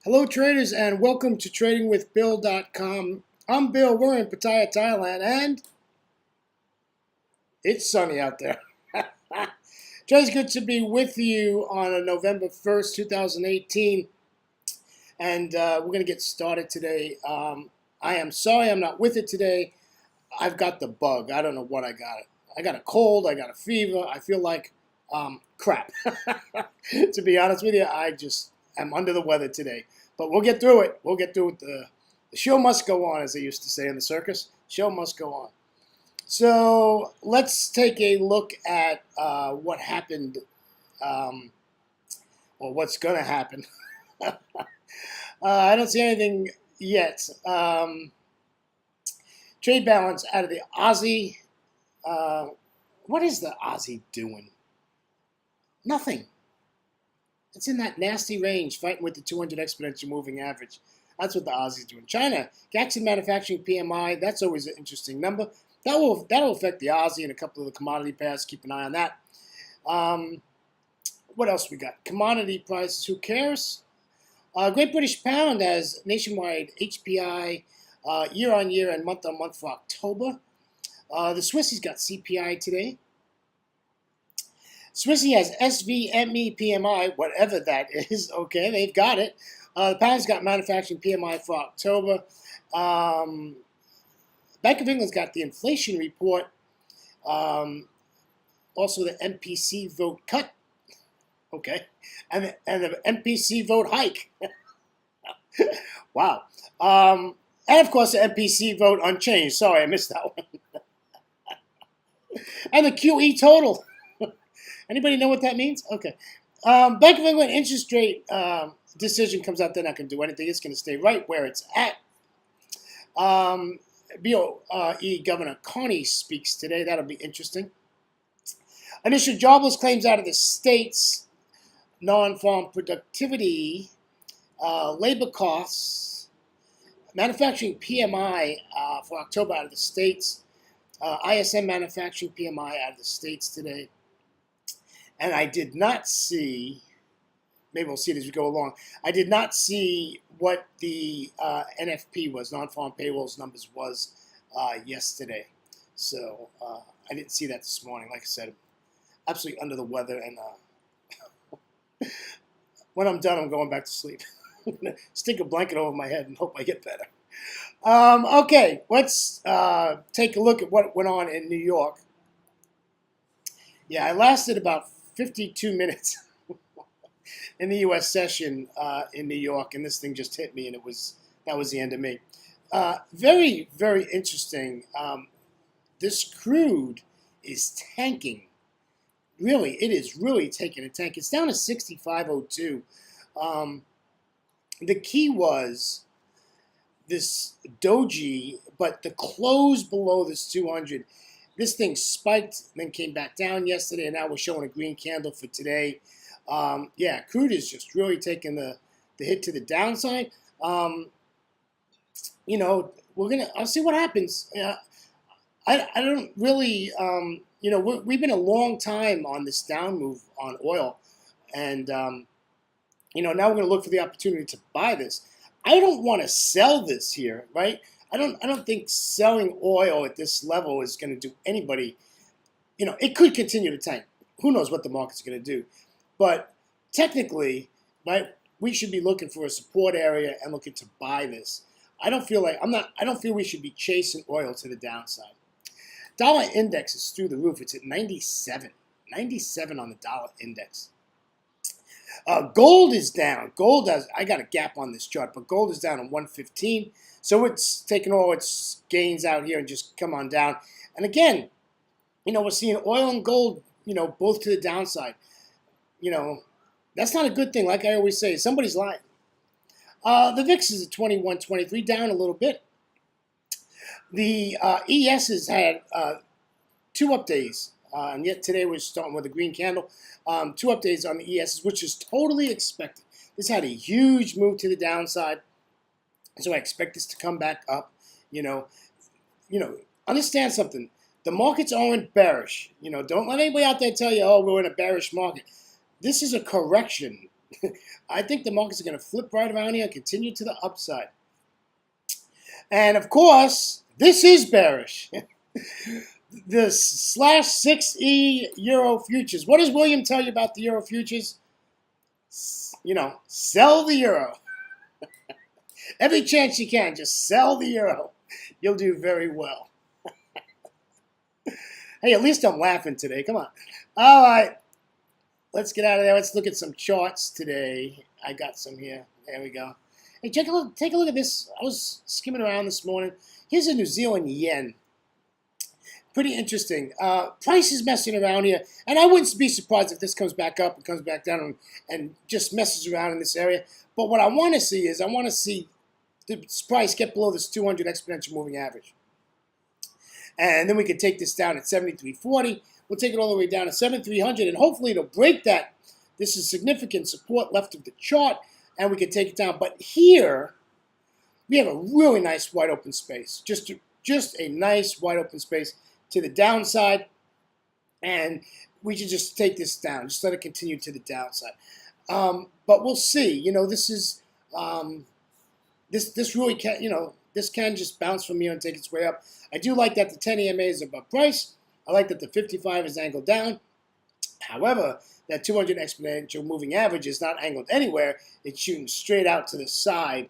Hello, traders, and welcome to TradingWithBill.com. I'm Bill. We're in Pattaya, Thailand, and it's sunny out there. It's good to be with you on November 1st, 2018, and we're going to get started today. I am sorry I'm not with it today. I've got the bug. I don't know what I got. I got a cold. I got a fever. I feel like crap. To be honest with you, I just am under the weather today. But we'll get through it. We'll get through it. The show must go on, as they used to say in the circus. Show must go on. So let's take a look at what happened, or what's going to happen. I don't see anything yet. Trade balance out of the Aussie. What is the Aussie doing? Nothing. It's in that nasty range, fighting with the 200 exponential moving average. That's what the Aussie's doing. China, Jackson Manufacturing PMI, that's always an interesting number. That'll affect the Aussie and a couple of the commodity pairs. Keep an eye on that. What else we got? Commodity prices, who cares? Great British Pound has nationwide HPI year-on-year and month-on-month for October. The Swissies got CPI today. Swissy has SVME PMI, whatever that is. Okay, they've got it. The pound's got manufacturing PMI for October. Bank of England's got the inflation report. Also, the MPC vote cut. Okay, and the MPC vote hike. Wow. And of course, the MPC vote unchanged. Sorry, I missed that one. And the QE total. Anybody know what that means? Okay. Bank of England interest rate decision comes out. They're not going to do anything. It's going to stay right where it's at. BOE Governor Carney speaks today. That'll be interesting. Initial jobless claims out of the states, non-farm productivity, labor costs, manufacturing PMI for October out of the states, ISM manufacturing PMI out of the states today. And I did not see, maybe we'll see it as we go along, I did not see what the NFP was, non-farm payrolls numbers was yesterday. So I didn't see that this morning. Like I said, absolutely under the weather. And when I'm done, I'm going back to sleep. I'm going to stick a blanket over my head and hope I get better. Okay, let's take a look at what went on in New York. Yeah, I lasted about 52 minutes in the U.S. session in New York, and this thing just hit me, and that was the end of me. Very, very interesting. This crude is tanking. Really, it is really taking a tank. It's down to 65.02. The key was this doji, but the close below this 200. This thing spiked, then came back down yesterday, and now we're showing a green candle for today. Yeah, crude is just really taking the hit to the downside. You know, I'll see what happens. I don't really, you know, we've been a long time on this down move on oil, and you know, now we're going to look for the opportunity to buy this. I don't want to sell this here, right? I don't think selling oil at this level is going to do anybody. You know, it could continue to tank. Who knows what the market's going to do? But technically, right, we should be looking for a support area and looking to buy this. I don't feel we should be chasing oil to the downside. Dollar index is through the roof. It's at 97. 97 on the dollar index. Gold is down. I got a gap on this chart, but gold is down on 115. So it's taken all its gains out here and just come on down. And again, you know, we're seeing oil and gold, you know, both to the downside. You know, that's not a good thing. Like I always say, somebody's lying. The VIX is at 21.23, down a little bit. The ES has had 2 updates. And yet today we're starting with a green candle. 2 updates on the ES, which is totally expected. This had a huge move to the downside. So I expect this to come back up. You know, understand something. The markets aren't bearish. You know, don't let anybody out there tell you, oh, we're in a bearish market. This is a correction. I think the markets are going to flip right around here and continue to the upside. And of course, this is bearish. The /6E Euro futures. What does William tell you about the Euro futures? You know, sell the Euro. Every chance you can, just sell the Euro. You'll do very well. Hey, at least I'm laughing today. Come on. All right. Let's get out of there. Let's look at some charts today. I got some here. There we go. Hey, take a look at this. I was skimming around this morning. Here's a New Zealand yen. Pretty interesting. Price is messing around here, and I wouldn't be surprised if this comes back up and comes back down and just messes around in this area. But what I want to see is the price get below this 200 exponential moving average. And then we could take this down at 73.40. We'll take it all the way down to 7,300, and hopefully it'll break that. This is significant support left of the chart, and we can take it down. But here, we have a really nice wide open space. Just a nice wide open space to the downside, and we should just take this down. Just let it continue to the downside. But we'll see. You know, this is this really can, you know, this can just bounce from here and take its way up. I do like that the 10 EMA is above price. I like that the 55 is angled down. However, that 200 exponential moving average is not angled anywhere. It's shooting straight out to the side.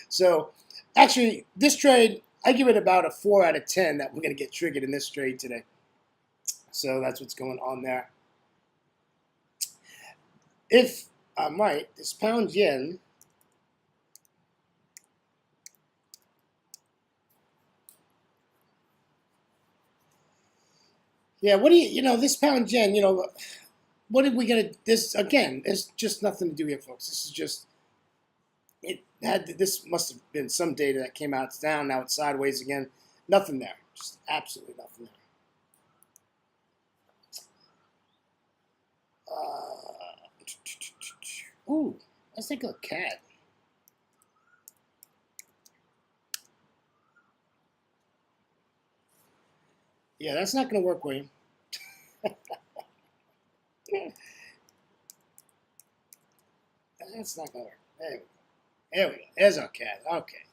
So actually, this trade, I give it about a 4 out of 10 that we're going to get triggered in this trade today. So that's what's going on there. If I'm right, this pound yen, yeah, what do you know, this pound yen, you know, what are we going to, this, again, there's just nothing to do here, folks. This is just, this must have been some data that came out. It's down, now it's sideways again. Nothing there. Just absolutely nothing there. Ooh, let's take a look at CAD. Yeah, that's not going to work, William. That's not going to work. There we go. There we go. There's our CAD. Okay.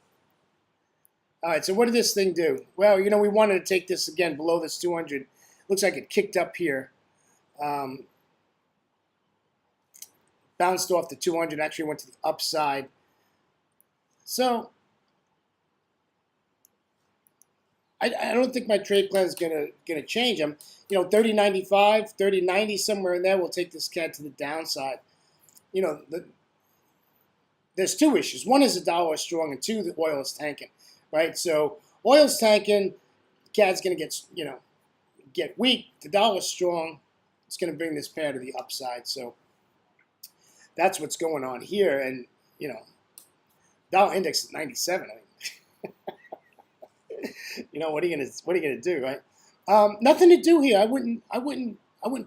All right, so what did this thing do? Well, you know, we wanted to take this again below this 200. Looks like it kicked up here. Bounced off the 200, actually went to the upside. So I don't think my trade plan is gonna change. I'm, you know, 30.95, 30.90, somewhere in there. We'll take this CAD to the downside. You know, there's two issues. One is the dollar is strong, and two, the oil is tanking, right? So oil's tanking, CAD's gonna get weak. The dollar's strong. It's gonna bring this pair to the upside. So that's what's going on here. And you know, dollar index is 97. I mean, you know, what are you gonna do, right? Nothing to do here. I wouldn't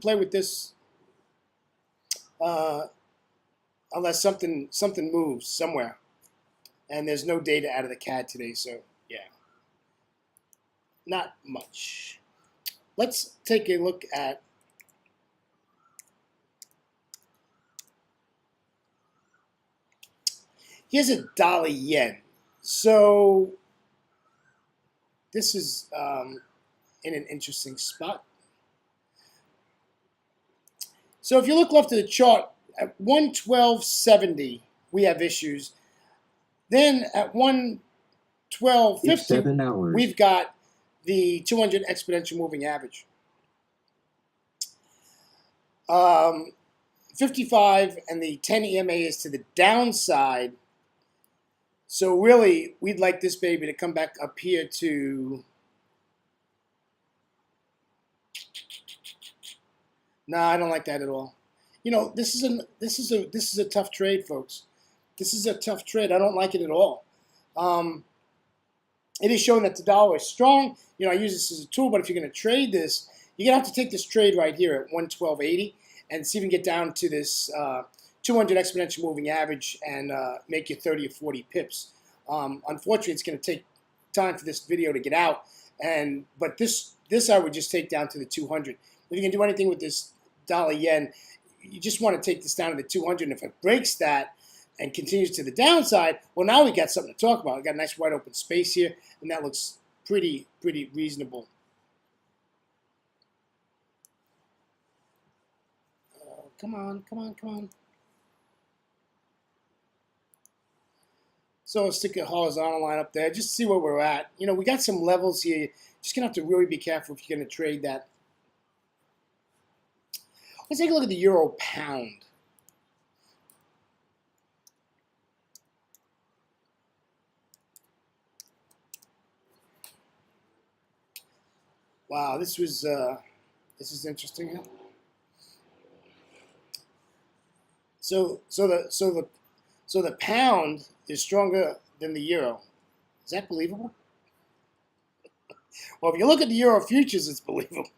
play with this unless something moves somewhere. And there's no data out of the CAD today, so yeah, not much. Let's take a look at here's a dollar yen. So this is in an interesting spot. So if you look left of the chart, at 112.70, we have issues. Then at 112.50, we've got the 200 exponential moving average. 55 and the 10 EMA is to the downside. So really, we'd like this baby to come back up here to. No, I don't like that at all. You know, this is a tough trade, folks. This is a tough trade. I don't like it at all. It is showing that the dollar is strong. You know, I use this as a tool, but if you're going to trade this, you're going to have to take this trade right here at 112.80 and see if you can get down to this 200 exponential moving average and make you 30 or 40 pips. Unfortunately, it's going to take time for this video to get out, but this I would just take down to the 200. If you can do anything with this dollar yen, you just want to take this down to the 200. And if it breaks that and continues to the downside, well, now we got something to talk about. We got a nice wide open space here, and that looks pretty reasonable. Come on, come on, come on. So I'll stick a horizontal line up there, just to see where we're at. You know, we got some levels here. Just going to have to really be careful if you're going to trade that. Let's take a look at the euro pound. Wow, this is interesting. Huh? So the pound is stronger than the euro. Is that believable? Well, if you look at the euro futures, it's believable.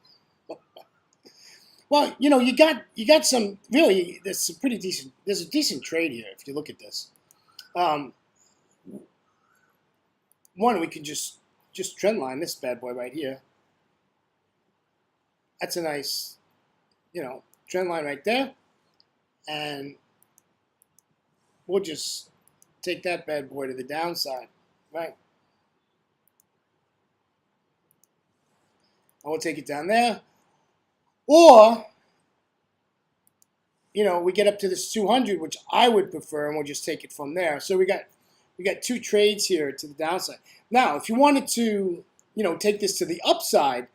Well, you know, you got some really. There's some pretty decent. There's a decent trade here if you look at this. One, we can just trend line this bad boy right here. That's a nice, you know, trend line right there, and we'll just take that bad boy to the downside, right? And we'll take it down there. Or, you know, we get up to this 200, which I would prefer, and we'll just take it from there. So we got two trades here to the downside. Now, if you wanted to, you know, take this to the upside,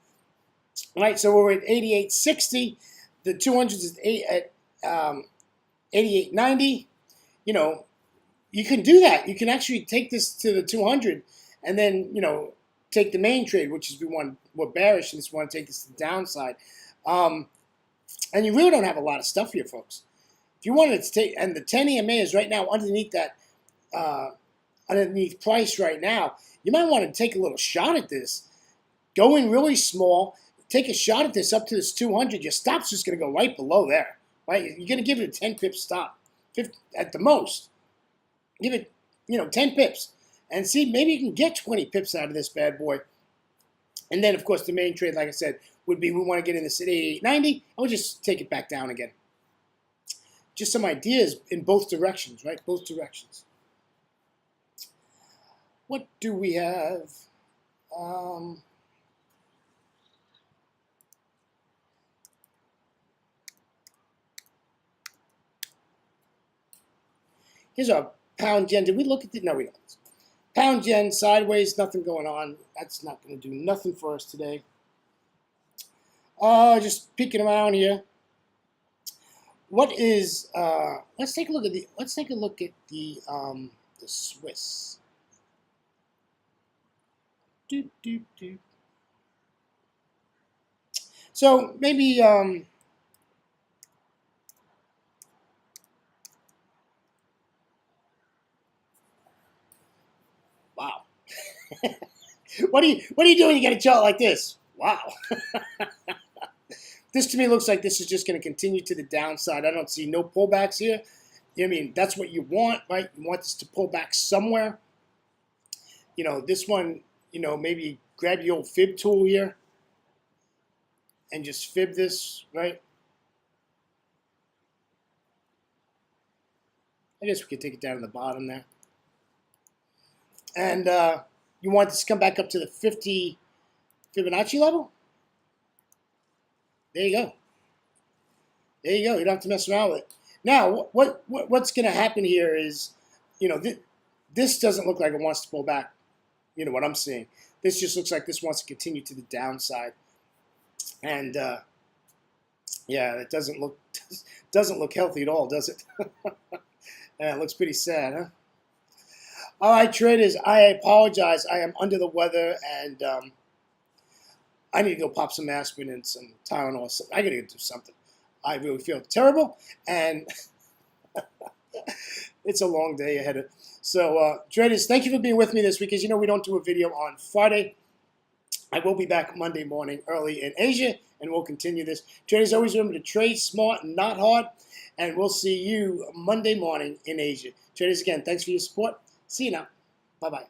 right? So we're at 88.60. The 200 is at 88.90. You know, you can do that. You can actually take this to the 200, and then, you know, take the main trade, which is we're bearish and just want to take this to the downside. And you really don't have a lot of stuff here, folks. If you wanted to take, and the 10 EMA is right now underneath that, underneath price right now, you might want to take a little shot at this. Go in really small, take a shot at this up to this 200. Your stop's just going to go right below there, right? You're going to give it a 10 pip stop, 50, at the most. Give it, you know, 10 pips. And see, maybe you can get 20 pips out of this bad boy. And then, of course, the main trade, like I said, would be we want to get in this at 88.90, and we'll just take it back down again. Just some ideas in both directions, right? Both directions. What do we have? Here's our pound yen. Did we look at it? No, we don't. Pound yen sideways, nothing going on. That's not going to do nothing for us today. Just peeking around here. What is? Let's take a look at the Swiss. Doop, doop, doop. So maybe wow. What are you doing? You got a chart like this? Wow. This to me looks like this is just going to continue to the downside. I don't see no pullbacks here. I mean, that's what you want, right? You want this to pull back somewhere. You know, this one, you know, maybe grab your old fib tool here and just fib this, right? I guess we could take it down to the bottom there. And you want this to come back up to the 50 Fibonacci level? There you go. There you go. You don't have to mess around with it. Now, what's going to happen here is, you know, this doesn't look like it wants to pull back. You know what I'm seeing. This just looks like this wants to continue to the downside. And yeah, it doesn't look healthy at all, does it? Yeah, it looks pretty sad, huh? All right, traders, I apologize. I am under the weather, and I need to go pop some aspirin and some Tylenol or something. I got to do something. I really feel terrible, and it's a long day ahead of. So, traders, thank you for being with me this week. As you know, we don't do a video on Friday. I will be back Monday morning early in Asia, and we'll continue this. Traders, always remember to trade smart and not hard, and we'll see you Monday morning in Asia. Traders, again, thanks for your support. See you now. Bye-bye.